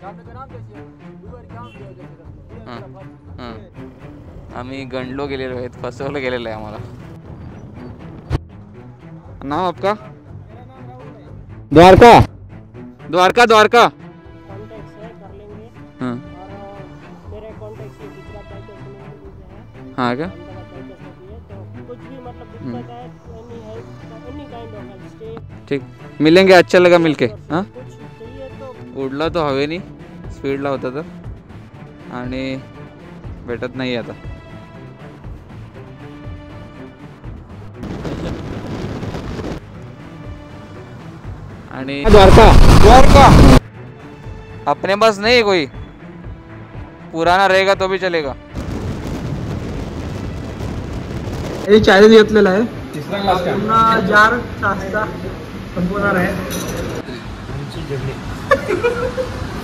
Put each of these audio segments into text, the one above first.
हां हां आम्ही गंडलो गेलेलो आहेत, फसवलं गेलेलं आहे आम्हाला. नाव आपका? द्वारका. द्वारका द्वारका. कॉन्टैक्ट्स है, कर लेंगे. हां और मेरे कॉन्टैक्ट्स में गुजरात बाइकर्स कम्युनिटी है, हां का अहमदाबाद बाइकर्स होती है, तो कुछ भी मतलब दिक्कत है, any help, any kind of help, stay. ठीक, मिलेंगे. अच्छा लगा मिलके. हां कुछ चाहिए तो उडला तो हवेनी स्पीडला होता तर, आणि भेटत नाही आता. आणि द्वारका द्वारका अपने पास नहीं कोई पुराना रहेगा तो भी चलेगा. हे चॅलेंज घेतलेलं आहे. तिसरा क्लास पुन्हा जार शास्ता संपवणार आहे.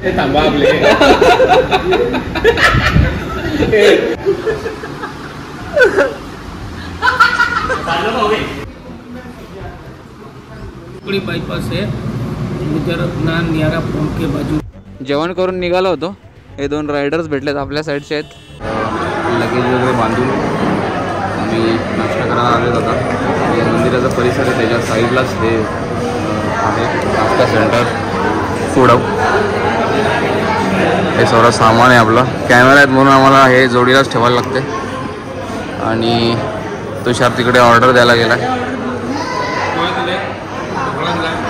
हे थांबा आपले. बाईपास है उधर ना नियारा पंप के बाजू. जेवण करून निघालो होतो. हे दोन रायडर्स भेटलेत, आपल्या साईडचे आहेत. लगेज वगैरे बांधून आम्ही नाश्ता करायला आलेलो होता. हे मंदिराचा परिसर आहे, त्याच्या साईडलाच हे आहे नाश्ता सेंटर फूड हाऊस. हे सर्व सामान आहे आपलं. कॅमेरा आहेत म्हणून आम्हाला हे जोडीलाच ठेवायला लागते. आणि तुषार तिकडे ऑर्डर द्यायला गेला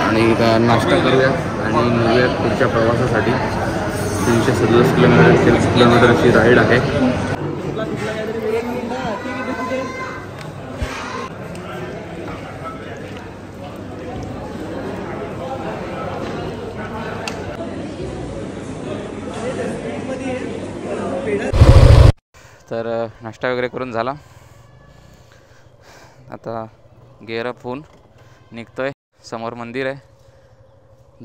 आणि नाश्ता करूया आणि निघूया पुढच्या प्रवासासाठी. 367 किलोमीटरची राईड आहे. तर नाश्ता वगैरे करून झाला. आता गेअर अप होऊन निघतोय. समोर मंदिर आहे.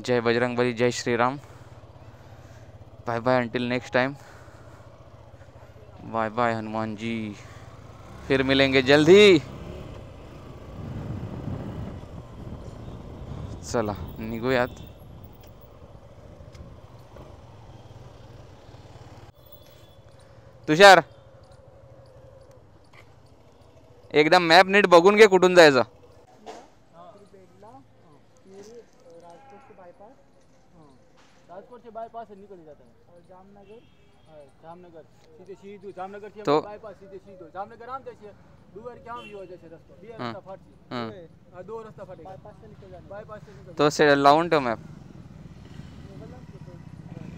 जय बजरंगबली, जय Shriram. Bye bye until next time. Bye bye Hanuman ji, फिर मिलेंगे जल्दी. चला निघूयात. तुषार एकदा मॅप नीट बघून घे कुठून जायचं. राजकोट से बाईपास से निकल जाता है और जामनगर जामनगर सीधे सीधो जामनगर से तो बाईपास सीधे सीधो जामनगर आम जैसे दुवर क्या हम यो जैसे रास्ता बी रास्ता फाटसी दो रास्ता फाटेगा बाईपास से निकल तो से लावून ठेव मॅप.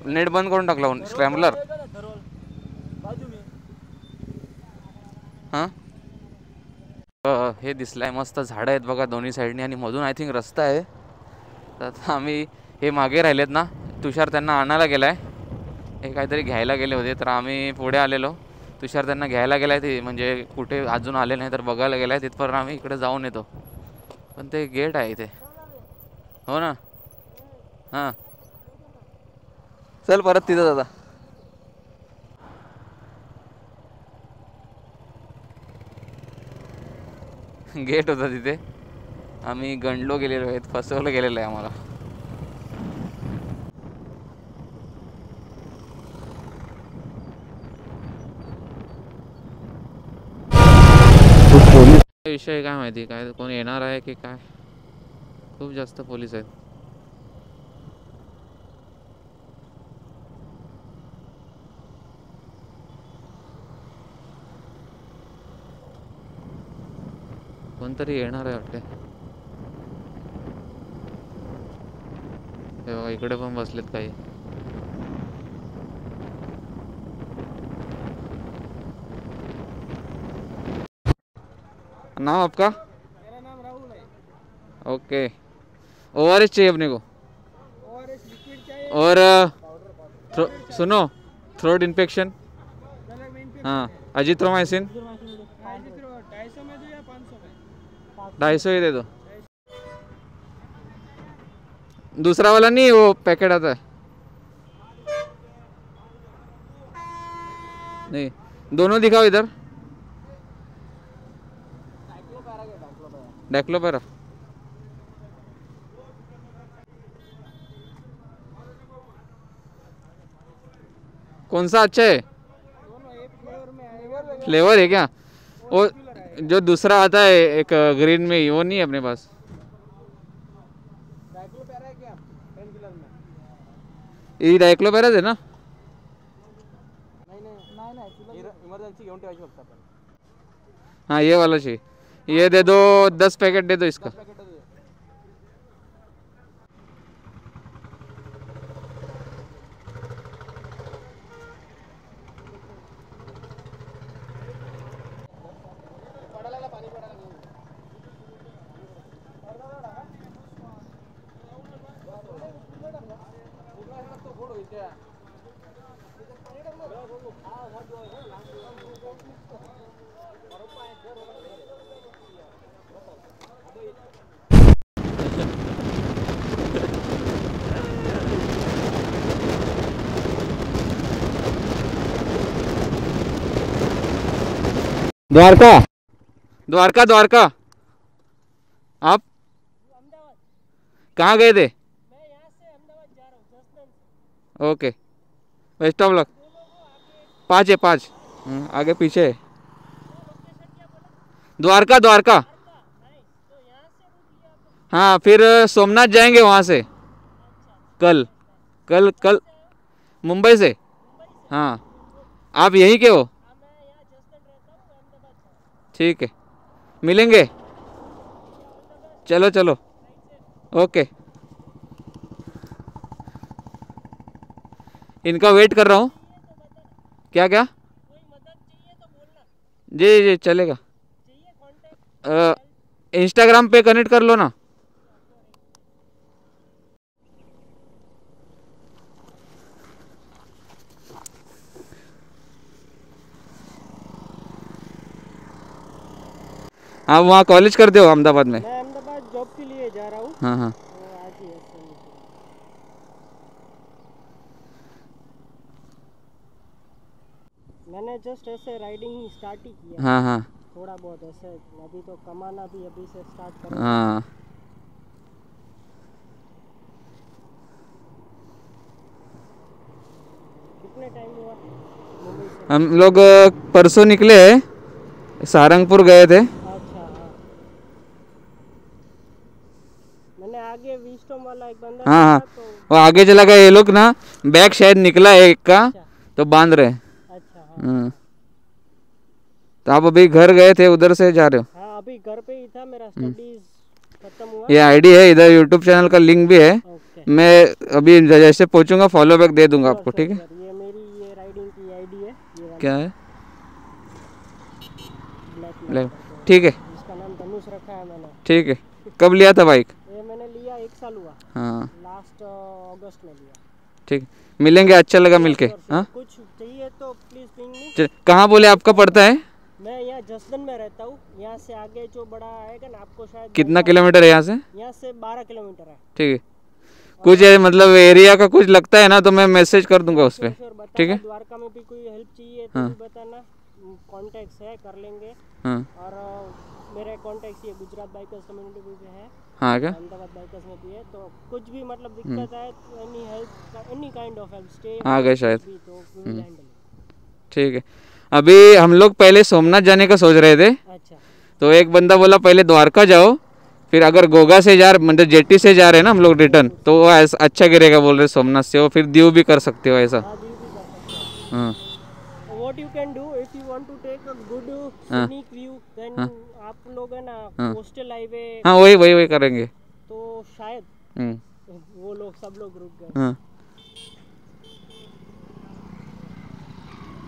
नेट बंद करून टाक लावून स्क्रॅम्बलर. बाजू में हां हे दिसलंय मस्त झाडं आहेत बघा दोन्ही साईडनी आणि मधून आय थिंक रस्ता आहे. तर आता आम्ही हे मागे राहिलेत ना, तुषार त्यांना आणायला गेला आहे. हे काहीतरी घ्यायला गेले होते तर आम्ही पुढे आलेलो. तुषार त्यांना घ्यायला गेला आहे, ते म्हणजे कुठे अजून आले नाही तर बघायला गेला आहे. तिथपर्यंत आम्ही इकडे जाऊन येतो. पण ते गेट आहे इथे. हो ना. हां चल परत तिथं दादा. गेट होता तिथे. आम्ही गंडलो गेलेलो आहेत, फसवलं गेलेलं आहे आम्हाला. विषय काय माहिती, काय कोण येणार आहे की काय. खूप जास्त पोलीस आहेत. कोणतरी येणार आहे वाटते. हे बघा इकडे पण बसलेत काही. नाम आपका? मेरा नाम राहुल है. ओके. ओआरएस चाहिए अपने को. ओआरएस लिक्विड चाहिए और सुनो थ्रोट इन्फेक्शन. हाँ अजिथ्रोमाइसिन 250 में दो या 500 में. 250 ही दे दो. दूसरा वाला नहीं, वो पैकेट आता है. नहीं दोनों दिखाओ इधर. डैक्लोपेरा. कौन सा अच्छा है? फ्लेवर है क्या? वो जो दूसरा आता है एक ग्रीन में ही, वो नहीं है अपने पास? ये डायक्लोपॅराच आहे ना? इमर्जन्सी घेऊन ठेवायची फक्त आपण. हाँ ये वाला चाहिए. ये दे दो, 10 पैकेट दे दो इसका. द्वारका द्वारका द्वारका. आप अहमदाबाद. कहाँ गए थे? मैं यहाँ से अहमदाबाद जा रहा हूँ जसनल से. ओके. Best of luck. 5 है 5. आगे पीछे है. लोकेशन क्या बोला? द्वारका द्वारका. नाइस. तो यहाँ से रूट लिया आपने? हाँ फिर सोमनाथ जाएंगे वहाँ से. कल कल कल मुंबई से. हाँ आप यहीं के हो? हाँ मैं यहाँ जसनल रहता हूँ, अहमदाबाद जा रहा हूँ. ठीक है मिलेंगे. चलो चलो ओके. इनका वेट कर रहा हूँ. क्या क्या? कोई मदद चाहिए तो बोलना. जी जी चलेगा. चाहिए कांटेक्ट. इंस्टाग्राम पे कनेक्ट कर लो ना. आप वहाँ कॉलेज करते हो अहमदाबाद में? मैं अहमदाबाद जॉब के लिए जा रहा हूँ. हाँ हाँ. तो आज ही ऐसे निकला. मैंने जस्ट ऐसे राइडिंग ही स्टार्ट ही किया. हाँ हाँ थोड़ा बहुत ऐसे. अभी तो कमाना भी अभी से स्टार्ट करें. हाँ. कितने टाइम हुआ मुंबई से? हम लोग परसों निकले, सहारनपुर गए थे. अच्छा हाँ. मैंने आगे विस्टम वाला एक बंदा हाँ हाँ. देखा तो. वो आगे चला गया. ये लोग ना बैग शायद निकला है एक का, अच्छा तो बांध रहे हैं. अच्छा हाँ. तो आप अभी घर गए थे, उधर से जा रहे हो? हाँ अभी घर पे ही था. मेरा स्टडीज खत्म हुआ. ये आईडी है, इधर यूट्यूब चैनल का लिंक भी है. ओके. मैं अभी जैसे पहुंचूंगा फॉलो बैक दे दूंगा आपको. ठीक है. ये मेरी ये राइडिंग की आईडी है. ये वाली क्या है? ब्लैक ले- ठीक है इसका नाम धनुष रखा है मैंने. ठीक है. कब लिया था बाइक? ये मैंने लिया 1 साल हुआ. हाँ लास्ट अगस्त में लिया. ठीक. मिलेंगे, अच्छा लगा मिलके. हाँ कुछ चाहिए तो प्लीज पिंग मी. कहाँ बोले आपका पड़ता है? मैं यहाँ जसदन में रहता हूँ. यहाँ से आगे जो बड़ा आएगा ना आपको शायद. कितना किलोमीटर है यहाँ से? यहाँ से 12 किलोमीटर है. ठीक है. कुछ मतलब एरिया का कुछ लगता है ना तो मैं मैसेज कर दूंगा उस पर. बताना. ठीक है. द्वारका में भी कोई हेल्प चाहिए तो हाँ. भी बताना. कॉन्टैक्ट्स है, कर लेंगे. हाँ और मेरे कॉन्टैक्ट्स ये गुजरात बाइकर्स कम्युनिटी में भी है, हाँ क्या? अहमदाबाद बाइकर्स में भी है. तो कुछ भी मतलब दिक्कत आए तो any help, any kind of help, stay आ गए शायद. तो we will handle. ठीक है. अभी हम लोग पहले सोमनाथ जाने का सोच रहे थे, अच्छा तो एक बंदा बोला पहले द्वारका जाओ, फिर अगर गोगा से जा मतलब जेटी से जा रहे हैं ना हम लोग रिटर्न, तो वो ऐसा अच्छा गिरेगा बोल रहे सोमनाथ से. वो फिर दीव भी कर सकते हो ऐसा. हाँ, भी कर सकते हैं. हाँ What you can do if you want to take a good हाँ. scenic view, then आप लोग है ना हाँ. कोस्टल हाईवे, हाँ वही करेंगे. तो शायद वो लोग सब लोग रुक गए. हाँ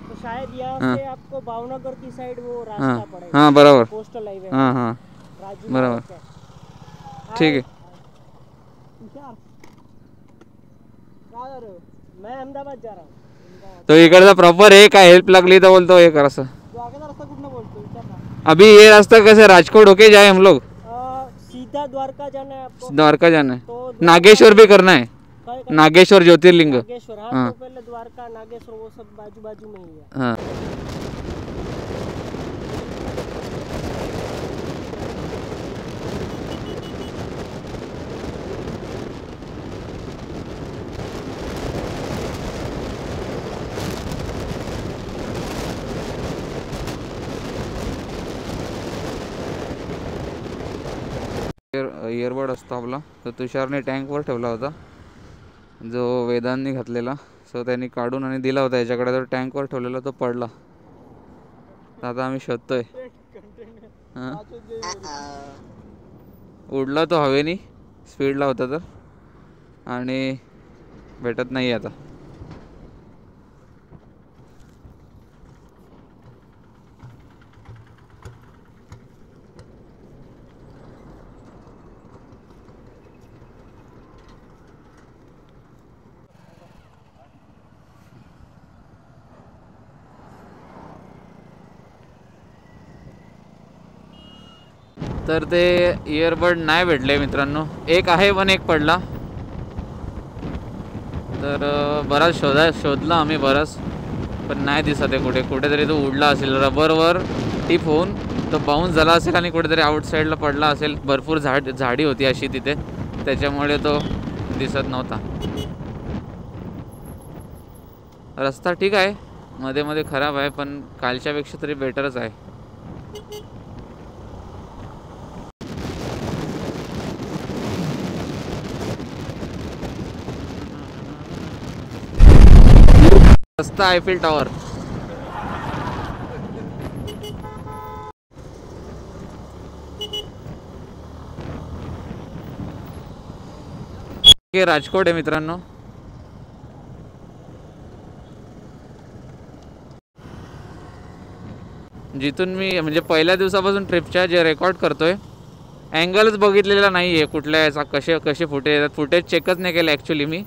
तो शायद यहाँ हाँ. से आपको भावनगर की साइड वो रास्ता हाँ पड़ेगा. हाँ बराबर. Coastal highway. हाँ हाँ राजू बराबर. नगर के. ठीक है. तुषार, कहाँ जा रहे हो? मैं अहमदाबाद जा रहा हूँ. तो इकडचा प्रॉपर आहे काय? हेल्प लागली तर बोलतो हे कर असं. द्वारका रास्ता कुठनं बोलतो विचार ना. अभी ये रास्ता कैसे राजकोट होके जाए हम लोग? सीधा द्वारका जाना है आपको. द्वारका जाना है. तो नागेश्वर भी करना है. काय काय? नागेश्वर ज्योतिर्लिंग. नागेश्वर. हाँ हाँ. तो पहले द्वारका नागेश्वर वो सब बाजू बाजू में ही है. हाँ इयरबड असतो आपला, तो तुषारने टँकवर ठेवला होता, जो वेदांनी घातलेला. सो त्यांनी काढून आणि दिला होता याच्याकडे, तो टँकवर ठेवलेला, तो पडला. आता आम्ही शोधतोय. उडला तो हवेनी, स्पीडला होता तर, आणि भेटत नाही आता. तर ते इयरबड नाही भेटले मित्रांनो. एक आहे पण एक पडला. तर बराच शोधला आम्ही बराच, पण नाही दिसत आहे कुठे. कुठेतरी तो उडला असेल, रबरवर टिप होऊन तो बाउन्स झाला असेल आणि कुठेतरी आउटसाईडला पडला असेल. भरपूर झाडी होती अशी तिथे, त्याच्यामुळे तो दिसत नव्हता. रस्ता ठीक आहे, मध्ये मध्ये खराब आहे, पण कालच्यापेक्षा तरी बेटरच आहे. रस्ता आयफिल टॉवर. हे राजकोट आहे मित्रांनो. जिथून मी म्हणजे पहिल्या दिवसापासून ट्रिपच्या जे रेकॉर्ड करतोय, अँगलच बघितलेला नाही आहे कुठल्या याचा, कसे फुटेज येतात. फुटेज चेकच नाही केलं ॲक्च्युली मी,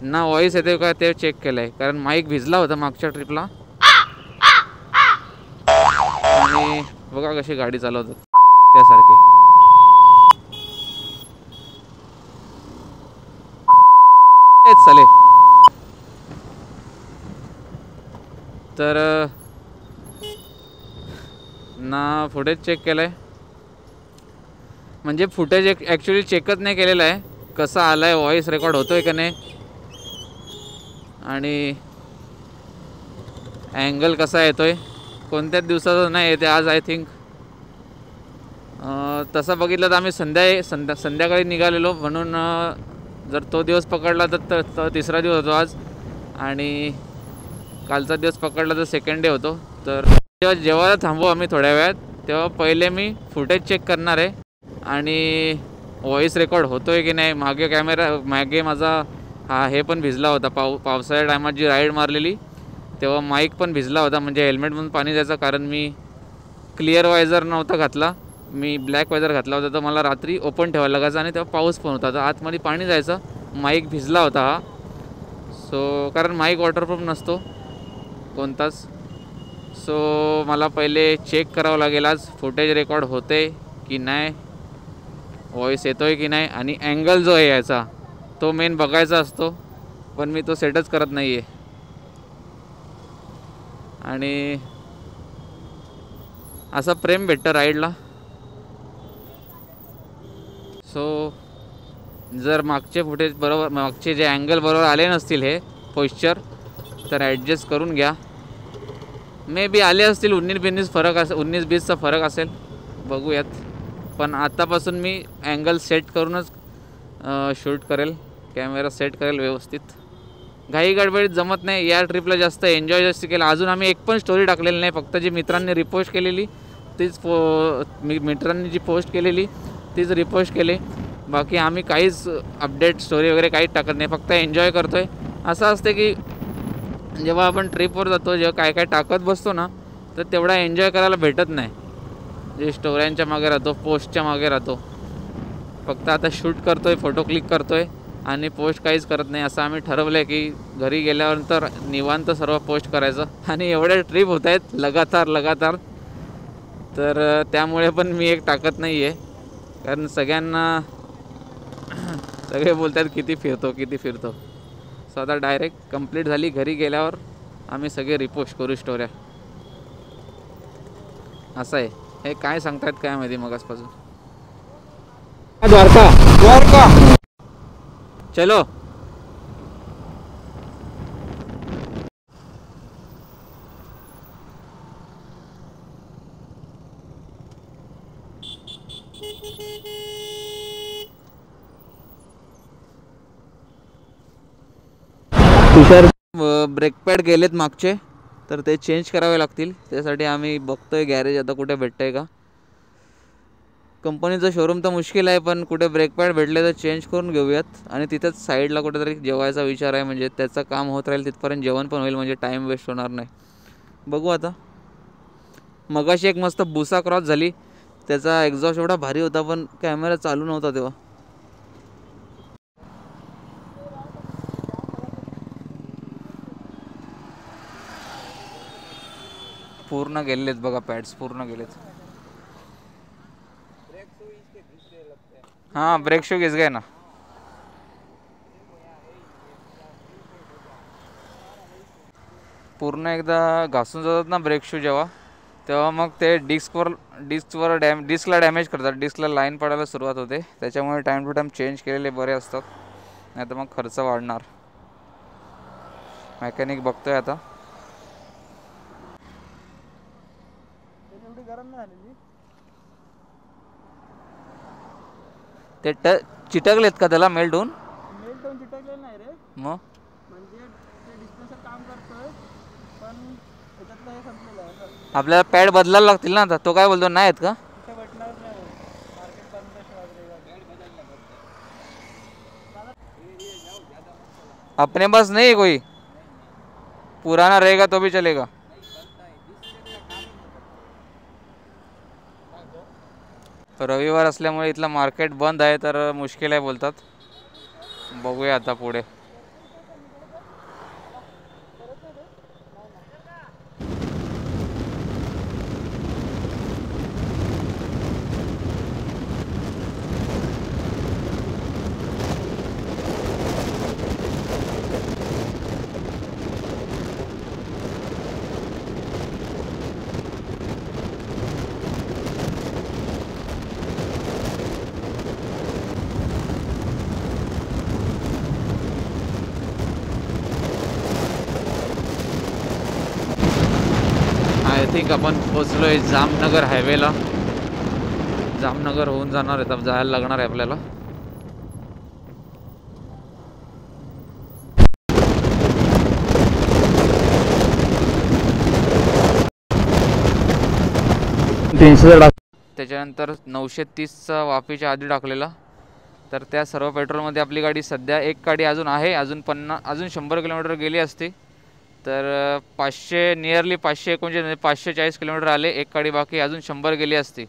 ना व्हॉइस येते का ते चेक केलं आहे, कारण माईक भिजला होता मागच्या ट्रिपला. आणि बघा कशी गाडी चालवतात त्यासारखे. चाले तर ना फुटेज चेक केलं आहे, म्हणजे फुटेज ॲक्च्युली चेकच नाही केलेलं आहे, कसा आला आहे, व्हॉइस रेकॉर्ड होतो आहे का नाही, आणि अँगल कसा येतो आहे. कोणत्याच दिवसाचं नाही येते आज आय थिंक. तसं बघितलं तर आम्ही संध्याकाळी निघालेलो, म्हणून जर तो दिवस पकडला तर तिसरा दिवस होतो आज, आणि कालचा दिवस पकडला तर सेकंड डे होतो. तर जेव्हा थांबू आम्ही थोड्या वेळात, तेव्हा पहिले मी फुटेज चेक करणार आहे आणि व्हॉइस रेकॉर्ड होतो आहे की नाही. मागे माझा हे पण भिजला होता, पावसाळ्या टायमात जी राईड मारलेली तेव्हा माईक पण भिजला होता, म्हणजे हेल्मेटमधून पाणी जायचं, कारण मी क्लिअर वायझर नव्हता घातला, मी ब्लॅक वायझर घातला होता. तर मला रात्री ओपन ठेवायला लागायचं, आणि तेव्हा पाऊस पण होता, तर आतमध्ये पाणी जायचं, माईक भिजला होता हा. सो कारण माईक वॉटरप्रूफ नसतो कोणताच. सो मला पहिले चेक करावं लागेल आज फुटेज रेकॉर्ड होते की नाही, व्हॉइस येतो आहे की नाही, आणि अँगल जो आहे याचा तो मेन बघायचा असतो, पण मी तो सेटच करत नाही आहे. आणि असा प्रेम भेटतं राईडला. सो जर मागचे फुटेज बरोबर, मागचे जे अँगल बरोबर आले नसतील, हे पोश्चर, तर ॲडजस्ट करून घ्या. मे बी आले असतील, 19-20चा फरक असेल, बघूयात. पण आतापासून मी अँगल सेट करूनच शूट करेल, कॅमेरा सेट करेल व्यवस्थित. घाई गडबडीत जमत नाही. या ट्रिपला जास्त एन्जॉय जास्त केला. अजून आम्ही एक पण स्टोरी टाकलेली नाही, फक्त जी मित्रांनी रिपोस्ट केलेली तीच मित्रांनी जी पोस्ट केलेली तीच रिपोस्ट केली. बाकी आम्ही काहीच अपडेट स्टोरी वगैरे काहीच टाकत नाही, फक्त एन्जॉय करतो आहे. असं असते की जेव्हा आपण ट्रिपवर जातो, जेव्हा काय काय टाकत बसतो ना, तर तेवढा एन्जॉय करायला भेटत नाही. जे स्टोऱ्यांच्या मागे राहतो, पोस्टच्या मागे राहतो. फक्त आता शूट करतो आहे, फोटो क्लिक करतो आहे आणि पोस्ट काहीच करत नाही. असं आम्ही ठरवलं आहे की घरी गेल्यानंतर निवांत सर्व पोस्ट करायचं. आणि एवढ्या ट्रिप होत आहेत लगातार, तर त्यामुळे पण मी एक टाकत नाही आहे, कारण सगळे बोलतात किती फिरतो. सो आता डायरेक्ट कंप्लीट झाली, घरी गेल्यावर आम्ही सगळे रिपोस्ट करू स्टोऱ्या. असं आहे. हे काय सांगतायत काय माहिती मगासपासून. द्वारका चलो. तुषार ब्रेक पॅड गेलेत मागचे, तर ते चेंज करावे लागतील. त्यासाठी आम्ही बघतोय गॅरेज आता कुठे भेटतंय का. कंपनीचं शोरूम तर मुश्किल आहे, पण कुठे ब्रेक पॅड भेटले तर चेंज करून घेऊयात. आणि तिथंच साईडला कुठेतरी जेवायचा विचार आहे, म्हणजे त्याचं काम होत राहील तिथपर्यंत जेवण पण होईल, म्हणजे टाईम वेस्ट होणार नाही. बघू आता. मगाशी एक मस्त बुसा क्रॉस झाली, त्याचा एक्झॉस्ट एवढा भारी होता, पण कॅमेरा चालू नव्हता तेव्हा. पूर्ण गेलेत बघा, पॅड्स पूर्ण गेलेत. हाँ ब्रेक शू घिस गए ना. पूर्ण एकदा घासून जातात ना ब्रेक शू जेव्हा, तेव्हा मग ते डिस्कला डॅमेज करतात. डिस्कला लाईन पडायला सुरुवात होते. त्याच्यामुळे टाईम टू टाईम चेंज केलेले बरे असतात, नाही तर मग खर्च वाढणार. मेकॅनिक बघतोय आता. ते चिटकलेत का त्याला मेल्ट होऊन? चिटकलेलं नाही रे, मग म्हणजे ते डिस्पेन्सर काम करतोय, पण त्याच्यातलं हे संपलेलं आहे. आपल्याला पॅड बदलायला लागतील ना आता. तो काय बोलतो, नाही आहेत का? कुठे भेटणार नाही, मार्केट बंद अपने पास नहीं है कोई? पुराना रहेगा तो भी चलेगा. रविवार असल्यामुळे इथलं मार्केट बंद आहे, तर मुश्किल आहे बोलतात. बघूया आता पुढे. आय थिंक आपण पोचलो आहे जामनगर हायवेला. जामनगर होऊन जाणार आहे, तर जायला लागणार आहे आपल्याला. त्याच्यानंतर 930चा वाफीच्या आधी टाकलेला. तर त्या सर्व पेट्रोलमध्ये आपली गाडी सध्या, एक गाडी अजून आहे, अजून 100 किलोमीटर गेली असती तर 500 नियरली 539 540 किलोमीटर आले. एक गाडी बाकी, अजून 100 गेली असती.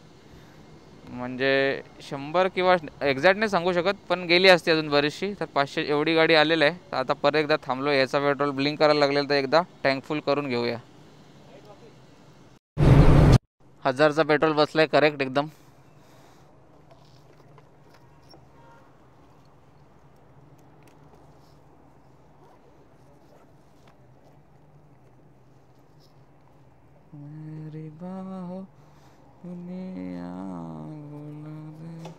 म्हणजे 100 किंवा एक्झॅक्ट नाही सांगू शकत, पण गेली असती अजून बरीचशी. तर 500 एवढी गाडी आलेलं आहे. तर आता परत एकदा थांबलो, याचा पेट्रोल ब्लिंक करायला लागलेलं, तर एकदा टँक फुल करून घेऊया. 1000चा पेट्रोल बसलाय करेक्ट एकदम. मेरी बाहों दुनिया बुला दे.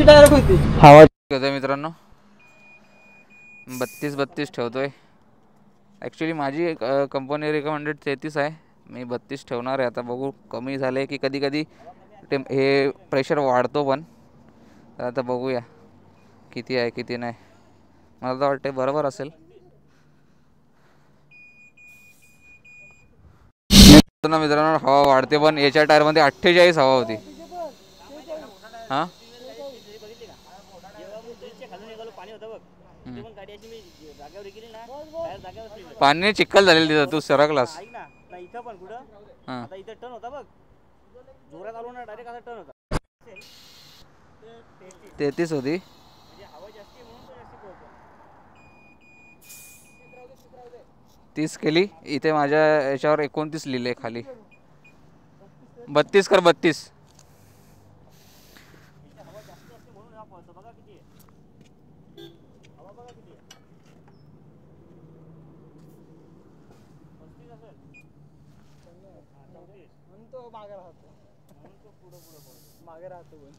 टायर होती हवा होतं मित्रांनो. 32 ठेवतोय. ॲक्च्युली माझी कंपनी रिकमेंडेड 33 आहे. मी 32 ठेवणार आहे. आता बघू, कमी झाले की कधी कधी हे प्रेशर वाढतो पण. तर आता बघूया किती आहे किती नाही. मला तर वाटते बरोबर असेल. मित्रांनो हवा वाढते, पण याच्या टायरमध्ये 48 हवा होती. हां पाणी चिखल झालेलं तिथं, तू सरकलास. इथं पण कुठं, आता इथं टर्न होता बघ, जोरात आलो ना डायरेक्ट असा टर्न होता. 33 होती. हवा जास्ती म्हणून तो जास्ती पळतो. 30 केली. इथे माझ्या याच्यावर 29 लिहिले खाली. 32 कर 32. हवा जास्ती असते म्हणून हा पळतो. बघा किती आहे हवा, बघा किती आहे. 35 असेल. म्हणून तो मागे राहतो, म्हणून तो पुढं पळतो, मागे राहतो. पण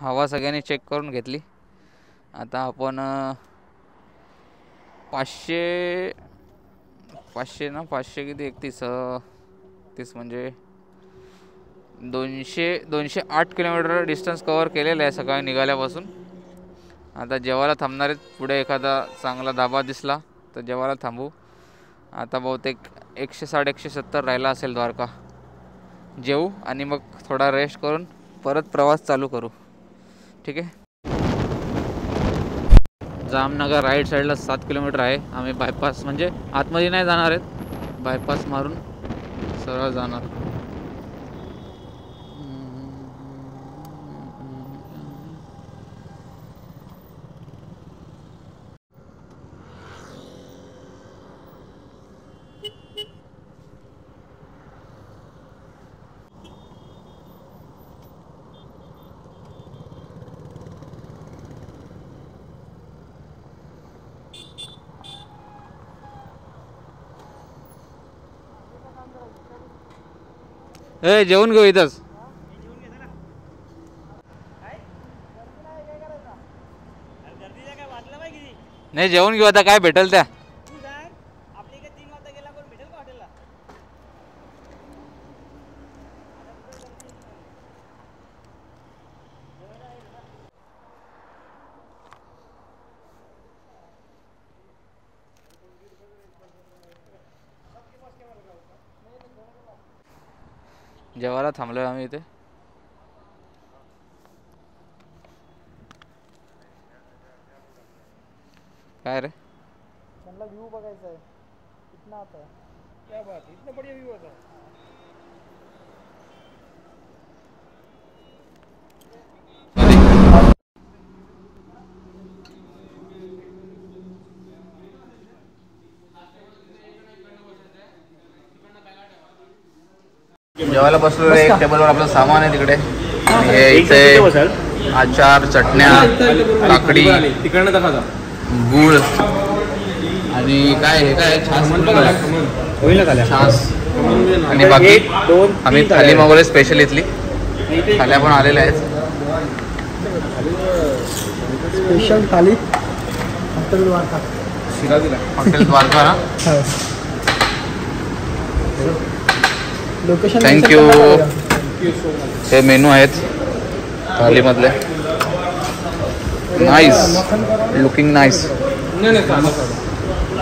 हवा सगळ्यांनी चेक करून घेतली. आता आपण 500 ना 500 किती 31 म्हणजे 208 किलोमीटर डिस्टन्स कवर केलेलं आहे सकाळी निघाल्यापासून. आता जेवायला थांबणार आहेत. पुढे एखादा चांगला धाबा दिसला तर जेवायला थांबू. आता बहुतेक 160-170 राहिला असेल द्वारका. जेवू आणि मग थोडा रेस्ट करून परत प्रवास चालू करू. ठीक आहे. जामनगर राईट साईडला 7 किलोमीटर आहे. आम्ही बायपास म्हणजे आतमध्ये नाही जाणार आहेत, बायपास मारून सरळ जाणार. जेवून घेऊ इथंच. नाही जेवून घेऊ आता, काय भेटेल त्या. जेवायला थांबलोय आम्ही इथे. काय रे त्यांना व्ह्यू बघायचा आहे. कितना आता है? क्या बात है, इतना बढ़िया व्यू आता है. जेवायला बसलो. एक टेबलवर आपलं सामान आहे तिकडे. हे इथे आचार, चटण्या, काकडी, गुळ आणि काय हे काय छास आणि बाकी आम्ही थाली मागवले स्पेशल इथली. थाल्या पण आलेल्या आहेत. स्पेशल थाली हॉटेल द्वारका. हॉटेल द्वारका ना. Location thank you. हे मेनू आहेत थालीमधले. Nice, looking nice.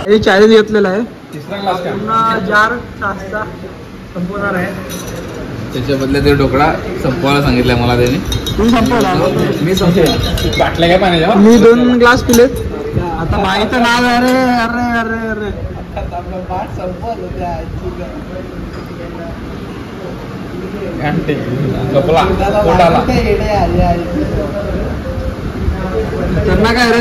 हे चॅलेंज घेतलेला आहे. पूर्ण जार नाश्ता संपवणार आहे. त्याच्या बदले ते ढोकळा संपवायला सांगितलंय मला त्याने. तू संपवला? मी संपवला. बाटल्या काय पाण्याच्या? मी 2 ग्लास पिलेत. आता माहित नाव. अरे अरे अरे अरे त्यांना काय रे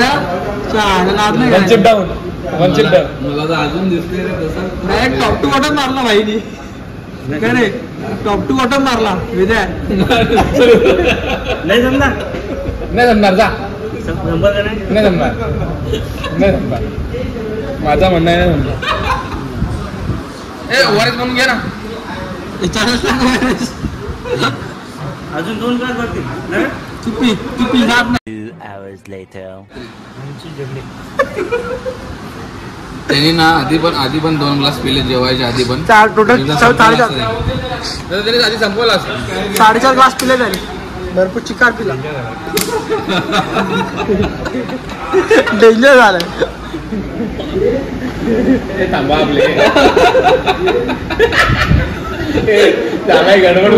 मला तर अजून दिसते डायरेक्ट टॉप टू बॉटम मारला भाईनी. काय रे टॉप टू बॉटम मारला विद्या. नाही जमणार, नाही जमणार. जा नाही जमणार, नाही जमणार. माझा म्हणणं आहे जमणार. ओआरएस म्हणून घे ना. अजून 2 ग्लास भरतील. चुपी चुपी जात नाही. 2 hours later. त्यांनी ना आधी पण 2 ग्लास पिले जेवायच्या आधी पण. टोटल 4.5 आधी संपवला असं. 4.5 ग्लास पिले झाले. भरपूर चिकार पिला. डेंजर झालं. थांबा आपले चालाय गडबड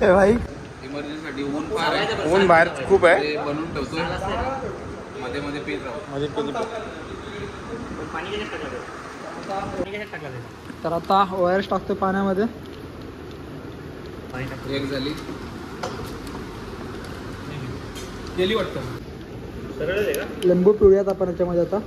भाई इमर्जन्सीसाठी ऊन फार आहे. ऊन बाहेर खूप आहे. ते बनवून ठेवतो मध्ये मध्ये पीत राहू. तर आता ORS टाकतो पाण्यामध्ये. एक झाली गेली वाटतं. लिंबू पिळूयात आपण याच्यामध्ये आता.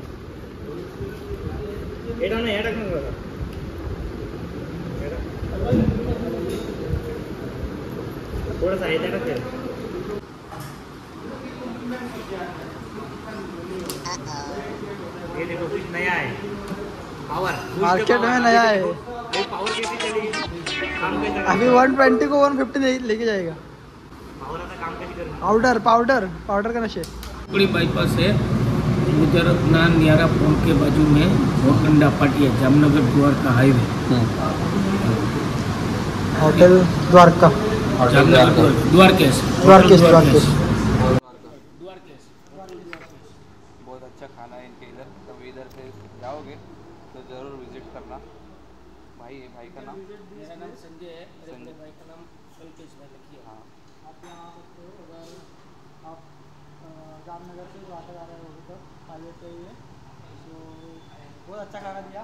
मार्केट में नया है. अभी 120 को 150 लेके जाएगा. पाउडर का नशे. बड़ी बाईपास है उधर अपना नियारा फोन के बाजू में भोरकंडा पाटी है, जामनगर द्वारका हाईवे. होटल द्वारका. जामनगर द्वारकेश. बहुत अच्छा खाना है इनके इधर. कभी इधर से जाओगे तो ज़रूर विजिट करना. भाई है, भाई का नाम? मेरा नाम संजय है. संजय. भाई का नाम कल्पेश भाई लिखिए. हाँ. आप यहाँ आ सकते हो अगर आप जामनगर से द्वारका जा रहे हो तो हाईवे पे ही है. तो बहुत अच्छा खाना दिया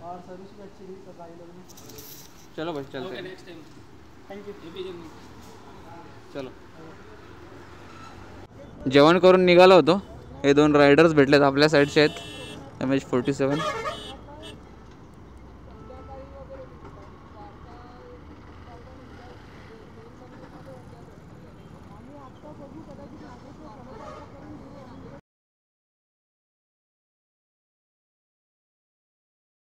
और सर्विस भी अच्छी दी सब भाई लोगों ने. चलो भाई चलते हैं. Next time. Thank you. चलो. जेवण करून निघालो होतो. हे 2 रायडर्स भेटलेत आपल्या साईडचे आहेत. MH47.